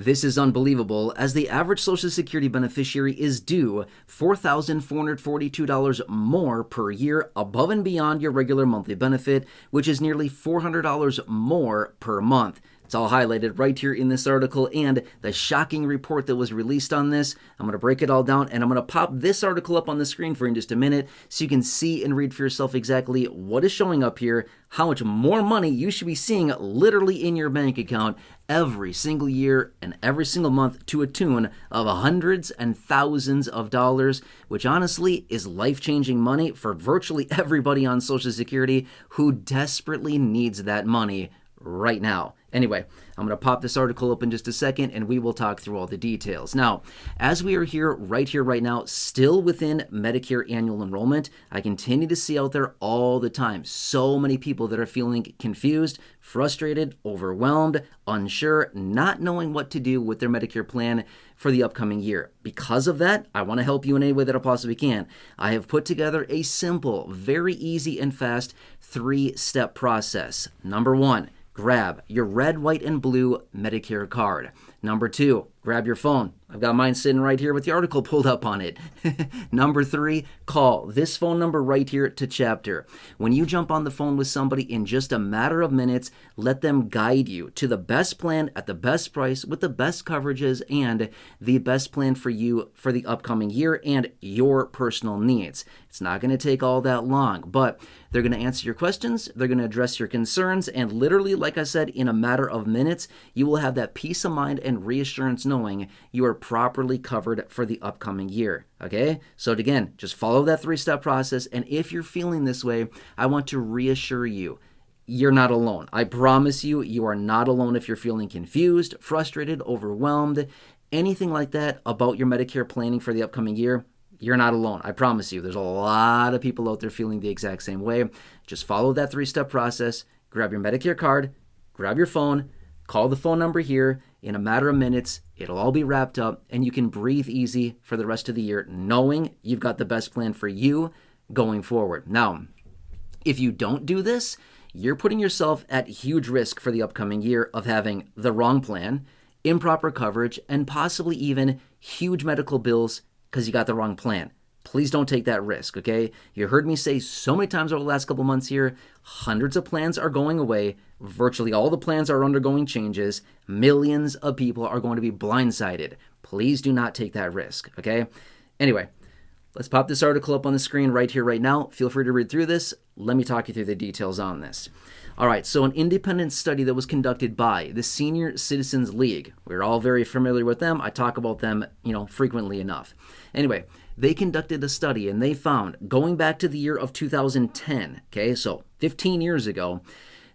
This is unbelievable, as the average Social Security beneficiary is due $4,442 more per year above and beyond your regular monthly benefit, which is nearly $400 more per month. It's all highlighted right here in this article and the shocking report that was released on this. I'm going to break it all down, and I'm going to pop this article up on the screen for you in just a minute so you can see and read for yourself exactly what is showing up here, how much more money you should be seeing literally in your bank account every single year and every single month to a tune of hundreds and thousands of dollars, which honestly is life-changing money for virtually everybody on Social Security who desperately needs that money right now. Anyway, I'm going to pop this article up in just a second and we will talk through all the details. Now, as we are here, right now, still within Medicare annual enrollment, I continue to see out there all the time so many people that are feeling confused, frustrated, overwhelmed, unsure, not knowing what to do with their Medicare plan for the upcoming year. Because of that, I want to help you in any way that I possibly can. I have put together a simple, very easy and fast 3-step process. Number 1, grab your red, white, and blue Medicare card. Number 2, grab your phone. I've got mine sitting right here with the article pulled up on it. Number 3, call this phone number right here to Chapter. When you jump on the phone with somebody in just a matter of minutes, let them guide you to the best plan at the best price with the best coverages and the best plan for you for the upcoming year and your personal needs. It's not going to take all that long, but they're going to answer your questions, they're going to address your concerns, and literally, like I said, in a matter of minutes, you will have that peace of mind and reassurance knowing you are properly covered for the upcoming year. Okay? So again, just follow that 3-step process, and if you're feeling this way, I want to reassure you, you're not alone. I promise you, you are not alone if you're feeling confused, frustrated, overwhelmed, anything like that about your Medicare planning for the upcoming year. You're not alone. I promise you. There's a lot of people out there feeling the exact same way. Just follow that 3-step process. Grab your Medicare card, grab your phone, call the phone number here. In a matter of minutes, it'll all be wrapped up, and you can breathe easy for the rest of the year knowing you've got the best plan for you going forward. Now, if you don't do this, you're putting yourself at huge risk for the upcoming year of having the wrong plan, improper coverage, and possibly even huge medical bills because you got the wrong plan. Please don't take that risk, okay? You heard me say so many times over the last couple months here, hundreds of plans are going away. Virtually all the plans are undergoing changes. Millions of people are going to be blindsided. Please do not take that risk, okay? Anyway, let's pop this article up on the screen right here, right now. Feel free to read through this. Let me talk you through the details on this. All right, so an independent study that was conducted by the Senior Citizens League. We're all very familiar with them. I talk about them, frequently enough. Anyway, they conducted a study and they found, going back to the year of 2010, okay, so 15 years ago,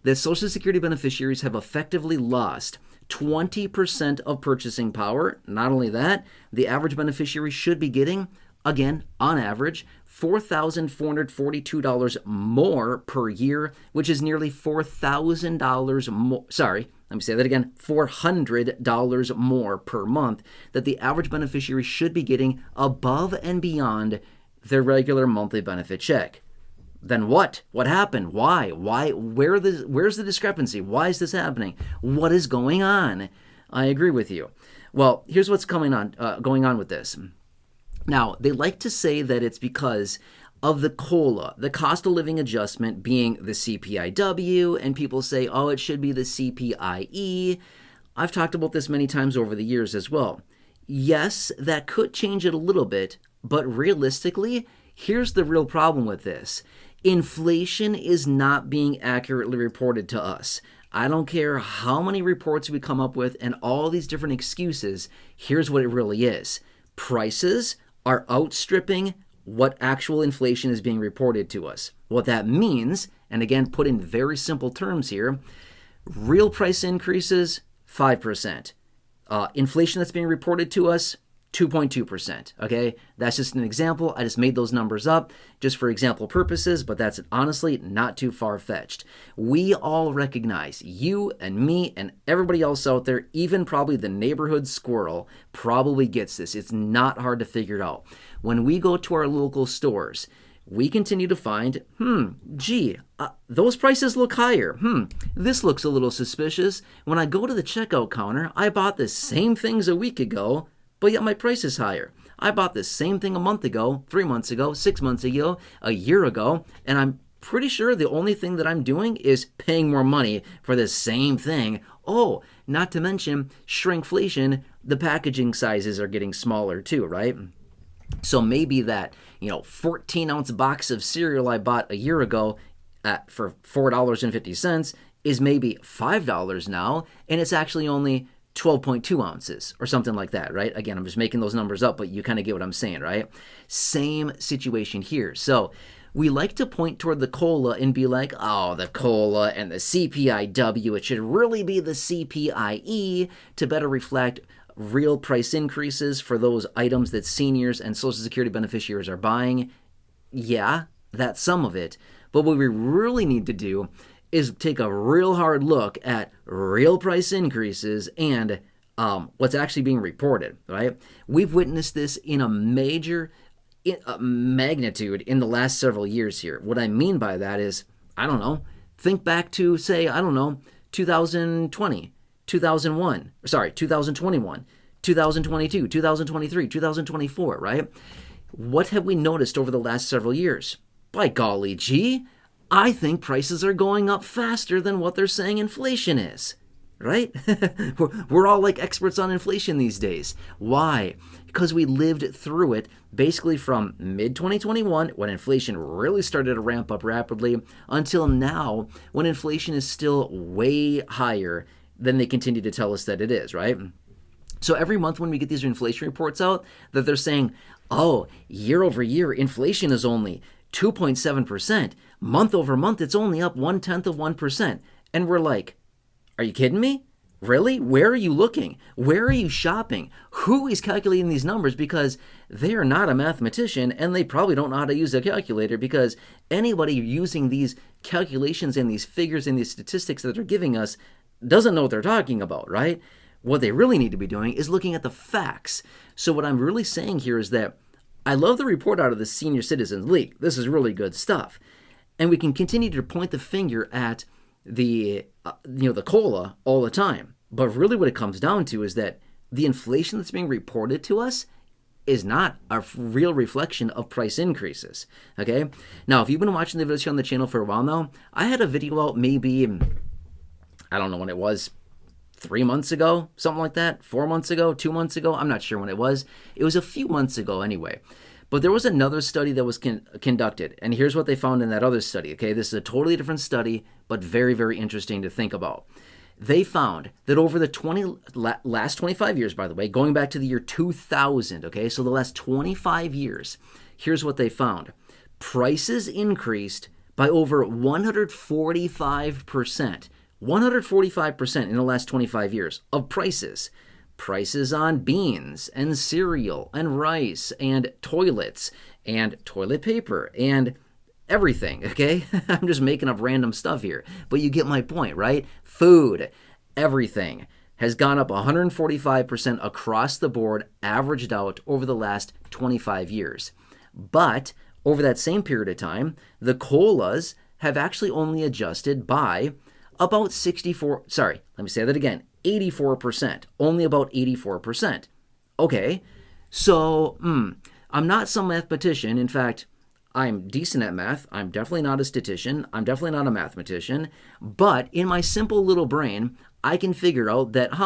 that Social Security beneficiaries have effectively lost 20% of purchasing power. Not only that, the average beneficiary should be getting, again, on average, $4,442 more per year, which is nearly $4,000 more. Sorry, let me say that again, $400 more per month that the average beneficiary should be getting above and beyond their regular monthly benefit check. Then what? What happened? Why? Where's the discrepancy? Why is this happening? What is going on? I agree with you. Well, here's what's going on with this. Now, they like to say that it's because of the COLA, the cost of living adjustment being the CPIW, and people say, oh, it should be the CPIE. I've talked about this many times over the years as well. Yes, that could change it a little bit, but realistically, here's the real problem with this. Inflation is not being accurately reported to us. I don't care how many reports we come up with and all these different excuses, here's what it really is. Prices are outstripping what actual inflation is being reported to us. What that means, and again, put in very simple terms here, real price increases, 5%. Inflation that's being reported to us, 2.2%, okay? That's just an example. I just made those numbers up just for example purposes, but that's honestly not too far-fetched. We all recognize, you and me and everybody else out there, even probably the neighborhood squirrel, probably gets this. It's not hard to figure it out. When we go to our local stores, we continue to find, those prices look higher. This looks a little suspicious. When I go to the checkout counter, I bought the same things a week ago, but yet my price is higher. I bought the same thing a month ago, 3 months ago, 6 months ago, a year ago, and I'm pretty sure the only thing that I'm doing is paying more money for the same thing. Oh, not to mention shrinkflation, the packaging sizes are getting smaller too, right? So maybe that, 14-ounce box of cereal I bought a year ago for $4.50 is maybe $5 now, and it's actually only 12.2 ounces or something like that, right? Again, I'm just making those numbers up, but you kind of get what I'm saying, right? Same situation here. So we like to point toward the COLA and be like, oh, the COLA and the CPIW, it should really be the CPIE to better reflect real price increases for those items that seniors and Social Security beneficiaries are buying. Yeah, that's some of it. But what we really need to do is take a real hard look at real price increases and what's actually being reported, right? We've witnessed this in a major magnitude in the last several years here. What I mean by that is, think back to, say, 2020, 2021, 2022, 2023, 2024, right? What have we noticed over the last several years? By golly gee, I think prices are going up faster than what they're saying inflation is, right? We're all like experts on inflation these days. Why? Because we lived through it basically from mid-2021, when inflation really started to ramp up rapidly, until now, when inflation is still way higher than they continue to tell us that it is, right? So every month when we get these inflation reports out that they're saying, oh, year over year, inflation is only 2.7%. Month over month, it's only up 0.1%. And we're like, are you kidding me? Really? Where are you looking? Where are you shopping? Who is calculating these numbers? Because they are not a mathematician, and they probably don't know how to use a calculator, because anybody using these calculations and these figures and these statistics that they're giving us doesn't know what they're talking about, right? What they really need to be doing is looking at the facts. So what I'm really saying here is that I love the report out of the Senior Citizens League. This is really good stuff. And we can continue to point the finger at the COLA all the time. But really what it comes down to is that the inflation that's being reported to us is not a real reflection of price increases, okay? Now, if you've been watching the videos here on the channel for a while now, I had a video out maybe, I don't know when it was, 3 months ago, something like that, 4 months ago, 2 months ago, I'm not sure when it was. It was a few months ago anyway. But there was another study that was conducted, and here's what they found in that other study, okay? This is a totally different study, but very, very interesting to think about. They found that over the last 25 years, by the way, going back to the year 2000, okay? So the last 25 years, here's what they found. Prices increased by over 145%. 145% in the last 25 years of prices. Prices on beans and cereal and rice and toilets and toilet paper and everything, okay? I'm just making up random stuff here, but you get my point, right? Food, everything has gone up 145% across the board, averaged out over the last 25 years. But over that same period of time, the COLAs have actually only adjusted by about 84%, only about 84%. Okay, so I'm not some mathematician. In fact, I'm decent at math. I'm definitely not a statistician. I'm definitely not a mathematician. But in my simple little brain, I can figure out that,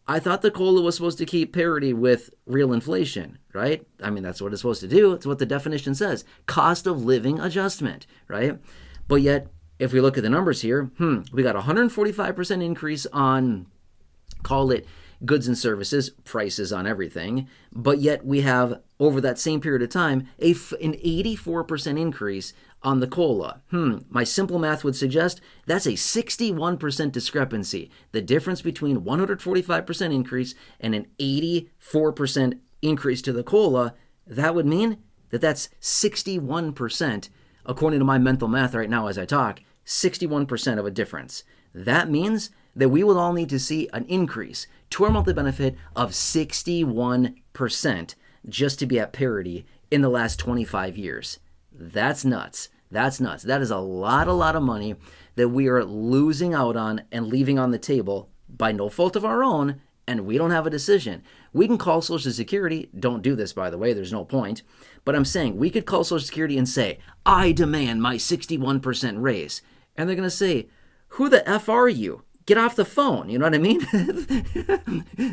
I thought the COLA was supposed to keep parity with real inflation, right? I mean, that's what it's supposed to do. It's what the definition says. Cost of living adjustment, right? But yet, if we look at the numbers here, we got 145% increase on, call it goods and services, prices on everything, but yet we have, over that same period of time, an 84% increase on the COLA. My simple math would suggest that's a 61% discrepancy. The difference between 145% increase and an 84% increase to the COLA, that would mean that that's 61%, according to my mental math right now as I talk, 61% of a difference. That means that we will all need to see an increase to our monthly benefit of 61% just to be at parity in the last 25 years. That's nuts. That's nuts. That is a lot of money that we are losing out on and leaving on the table by no fault of our own, and we don't have a decision. We can call Social Security. Don't do this, by the way. There's no point. But I'm saying we could call Social Security and say, I demand my 61% raise. And they're going to say, who the F are you? Get off the phone. You know what I mean?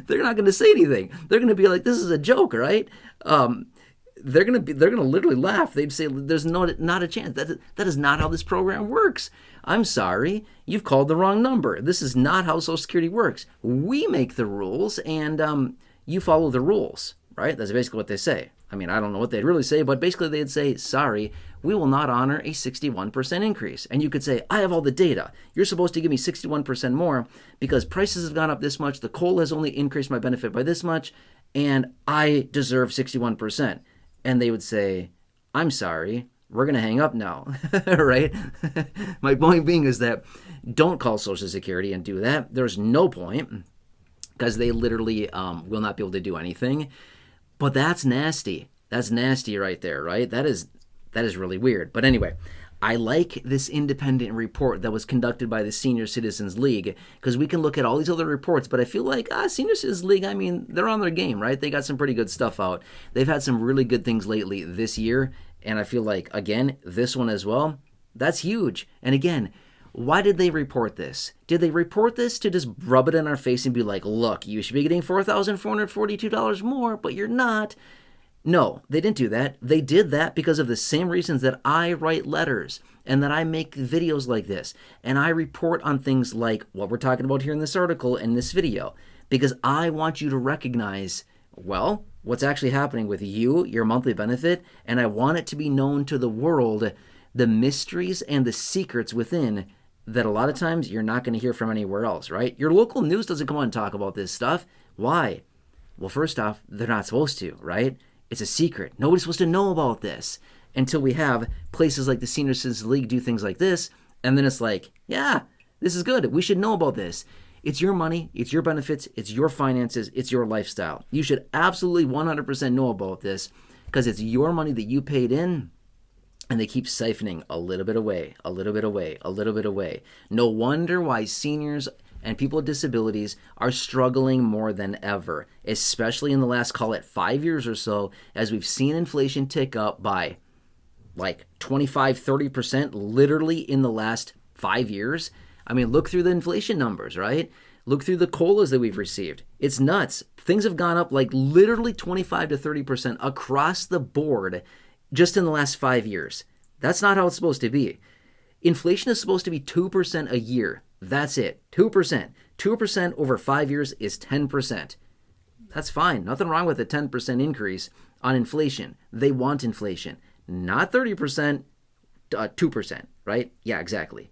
They're not going to say anything. They're going to be like, this is a joke, right? They're going to literally laugh. They'd say, there's not a chance. That is not how this program works. I'm sorry, you've called the wrong number. This is not how Social Security works. We make the rules, and you follow the rules, right? That's basically what they say. I mean, I don't know what they'd really say, but basically they'd say, sorry, we will not honor a 61% increase. And you could say, I have all the data. You're supposed to give me 61% more because prices have gone up this much, the COLA has only increased my benefit by this much, and I deserve 61%. And they would say, I'm sorry, we're going to hang up now, right? My point being is that don't call Social Security and do that. There's no point because they literally will not be able to do anything. But that's nasty. That's nasty right there, right? That is really weird. But anyway, I like this independent report that was conducted by the Senior Citizens League because we can look at all these other reports, but I feel like Senior Citizens League, I mean, they're on their game, right? They got some pretty good stuff out. They've had some really good things lately this year, and I feel like, again, this one as well, that's huge. And again, why did they report this? Did they report this to just rub it in our face and be like, look, you should be getting $4,442 more, but you're not? No, they didn't do that. They did that because of the same reasons that I write letters and that I make videos like this. And I report on things like what we're talking about here in this article and this video. Because I want you to recognize, well, what's actually happening with you, your monthly benefit, and I want it to be known to the world, the mysteries and the secrets within that a lot of times you're not going to hear from anywhere else, right? Your local news doesn't come on and talk about this stuff. Why? Well, first off, they're not supposed to, right? It's a secret. Nobody's supposed to know about this until we have places like the Senior Citizens League do things like this. And then it's like, yeah, this is good. We should know about this. It's your money. It's your benefits. It's your finances. It's your lifestyle. You should absolutely 100% know about this because it's your money that you paid in. And they keep siphoning a little bit away, a little bit away, a little bit away. No wonder why seniors and people with disabilities are struggling more than ever, especially in the last, call it 5 years or so, as we've seen inflation tick up by like 25, 30% literally in the last 5 years. I mean, look through the inflation numbers, right? Look through the COLAs that we've received. It's nuts. Things have gone up like literally 25 to 30% across the board just in the last 5 years. That's not how it's supposed to be. Inflation is supposed to be 2% a year. That's it. 2%. 2% over 5 years is 10%. That's fine. Nothing wrong with a 10% increase on inflation. They want inflation. Not 30%, 2%, right? Yeah, exactly.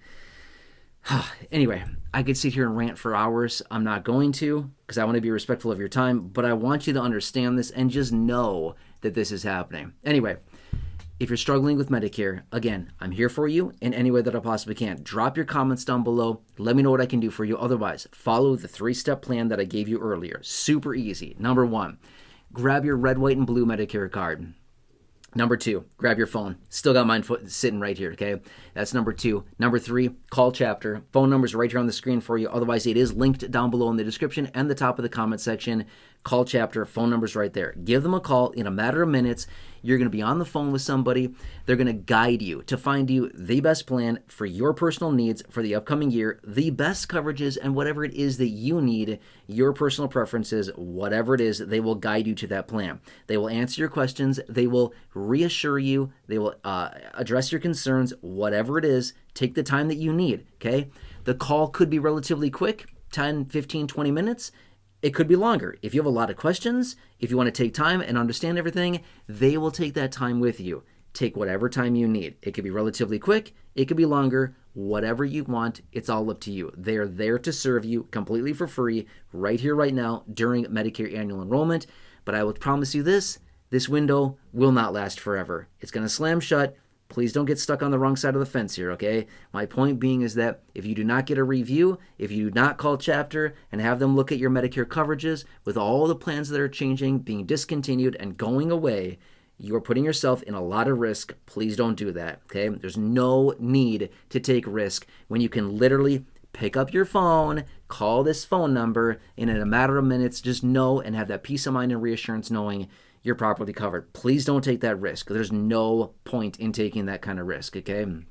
Anyway, I could sit here and rant for hours. I'm not going to because I want to be respectful of your time, but I want you to understand this and just know that this is happening. Anyway, if you're struggling with Medicare, again, I'm here for you in any way that I possibly can. Drop your comments down below. Let me know what I can do for you. Otherwise, follow the 3-step plan that I gave you earlier. Super easy. Number 1, grab your red, white, and blue Medicare card. Number 2, grab your phone. Still got mine sitting right here, okay? That's number 2. Number 3, call Chapter. Phone number's right here on the screen for you. Otherwise, it is linked down below in the description and the top of the comment section. Call Chapter. Phone number's right there. Give them a call in a matter of minutes. You're going to be on the phone with somebody. They're going to guide you to find you the best plan for your personal needs for the upcoming year, the best coverages, and whatever it is that you need, your personal preferences, whatever it is, they will guide you to that plan. They will answer your questions. They will reassure you. They will address your concerns, whatever it is. Take the time that you need, okay? The call could be relatively quick, 10, 15, 20 minutes. It could be longer. If you have a lot of questions, if you want to take time and understand everything, they will take that time with you. Take whatever time you need. It could be relatively quick. It could be longer. Whatever you want, it's all up to you. They're there to serve you completely for free right here, right now during Medicare Annual Enrollment. But I will promise you this window will not last forever. It's going to slam shut. Please don't get stuck on the wrong side of the fence here, okay? My point being is that if you do not get a review, if you do not call Chapter and have them look at your Medicare coverages with all the plans that are changing, being discontinued, and going away, you are putting yourself in a lot of risk. Please don't do that, okay? There's no need to take risk when you can literally pick up your phone, call this phone number, and in a matter of minutes, just know and have that peace of mind and reassurance knowing you're properly covered. Please don't take that risk. There's no point in taking that kind of risk, okay? And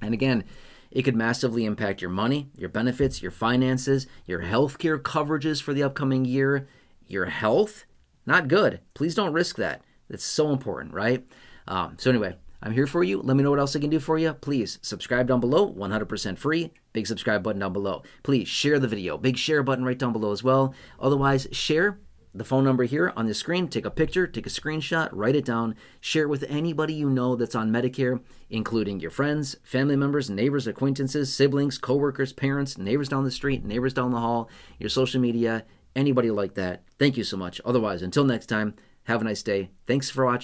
again, it could massively impact your money, your benefits, your finances, your healthcare coverages for the upcoming year, your health. Not good. Please don't risk that. It's so important, right? So anyway, I'm here for you. Let me know what else I can do for you. Please subscribe down below, 100% free. Big subscribe button down below. Please share the video. Big share button right down below as well. Otherwise, share the phone number here on the screen. Take a picture, take a screenshot, write it down. Share it with anybody you know that's on Medicare, including your friends, family members, neighbors, acquaintances, siblings, coworkers, parents, neighbors down the street, neighbors down the hall, your social media, anybody like that. Thank you so much. Otherwise, until next time, have a nice day. Thanks for watching.